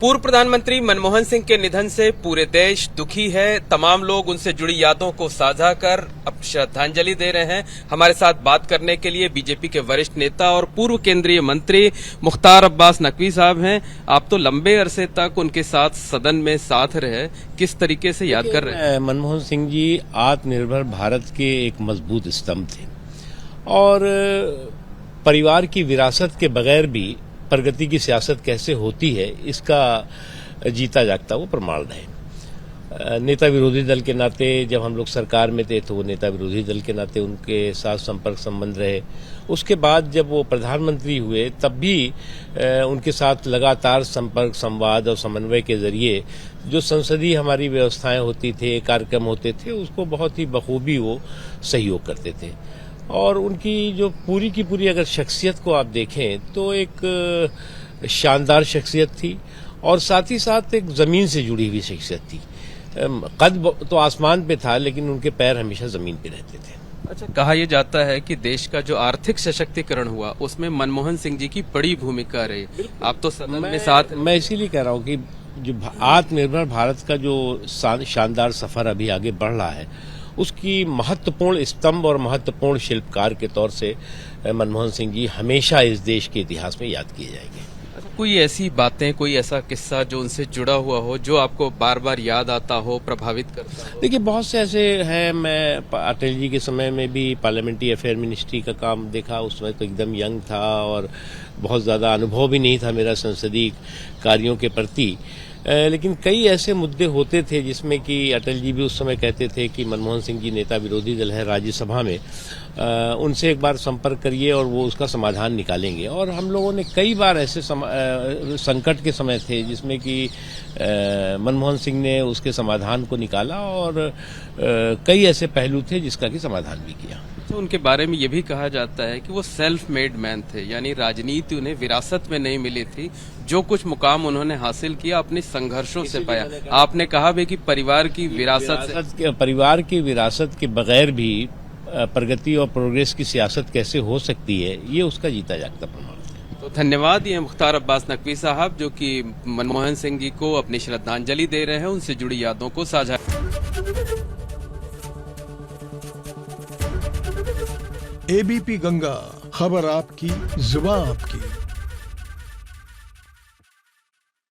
पूर्व प्रधानमंत्री मनमोहन सिंह के निधन से पूरे देश दुखी है। तमाम लोग उनसे जुड़ी यादों को साझा कर अब श्रद्धांजलि दे रहे हैं। हमारे साथ बात करने के लिए बीजेपी के वरिष्ठ नेता और पूर्व केंद्रीय मंत्री मुख्तार अब्बास नकवी साहब हैं। आप तो लंबे अरसे तक उनके साथ सदन में साथ रहे, किस तरीके से याद कर रहे हैं? मनमोहन सिंह जी आत्मनिर्भर भारत के एक मजबूत स्तंभ थे और परिवार की विरासत के बगैर भी प्रगति की सियासत कैसे होती है इसका जीता जागता वो प्रमाण रहे। नेता विरोधी दल के नाते जब हम लोग सरकार में थे तो वो नेता विरोधी दल के नाते उनके साथ संपर्क संबंध रहे। उसके बाद जब वो प्रधानमंत्री हुए तब भी उनके साथ लगातार संपर्क संवाद और समन्वय के जरिए जो संसदीय हमारी व्यवस्थाएं होती थे, कार्यक्रम होते थे, उसको बहुत ही बखूबी वो सहयोग करते थे। और उनकी जो पूरी की पूरी अगर शख्सियत को आप देखें तो एक शानदार शख्सियत थी और साथ ही साथ एक जमीन से जुड़ी हुई शख्सियत थी। कद तो आसमान पे था लेकिन उनके पैर हमेशा जमीन पे रहते थे। अच्छा, कहा यह जाता है कि देश का जो आर्थिक सशक्तिकरण हुआ उसमें मनमोहन सिंह जी की बड़ी भूमिका रही। आप तो सदन में साथ। मैं इसीलिए कह रहा हूँ कि जो आत्मनिर्भर भारत का जो शानदार सफर अभी आगे बढ़ रहा है उसकी महत्वपूर्ण स्तंभ और महत्वपूर्ण शिल्पकार के तौर से मनमोहन सिंह जी हमेशा इस देश के इतिहास में याद किए जाएंगे। कोई ऐसी बातें, कोई ऐसा किस्सा जो उनसे जुड़ा हुआ हो, जो आपको बार बार याद आता हो, प्रभावित करता हो? देखिए, बहुत से ऐसे हैं। मैं अटल जी के समय में भी पार्लियामेंट्री अफेयर मिनिस्ट्री का काम देखा। उस समय तो एकदम यंग था और बहुत ज़्यादा अनुभव भी नहीं था मेरा संसदीय कार्यों के प्रति। लेकिन कई ऐसे मुद्दे होते थे जिसमें कि अटल जी भी उस समय कहते थे कि मनमोहन सिंह जी नेता विरोधी दल है राज्यसभा में, उनसे एक बार संपर्क करिए और वो उसका समाधान निकालेंगे। और हम लोगों ने कई बार ऐसे संकट के समय थे जिसमें कि मनमोहन सिंह ने उसके समाधान को निकाला और कई ऐसे पहलू थे जिसका कि समाधान भी किया। तो उनके बारे में ये भी कहा जाता है कि वो सेल्फ मेड मैन थे, यानी राजनीति उन्हें विरासत में नहीं मिली थी। जो कुछ मुकाम उन्होंने हासिल किया अपने संघर्षों से पाया। आपने कहा भी कि परिवार की विरासत के बगैर भी प्रगति और प्रोग्रेस की सियासत कैसे हो सकती है, ये उसका जीता जागता प्रमाण है। तो धन्यवाद। ये मुख्तार अब्बास नकवी साहब जो कि मनमोहन सिंह जी को अपनी श्रद्धांजलि दे रहे हैं, उनसे जुड़ी यादों को साझा। एबीपी गंगा, खबर आपकी, जुबान आपकी।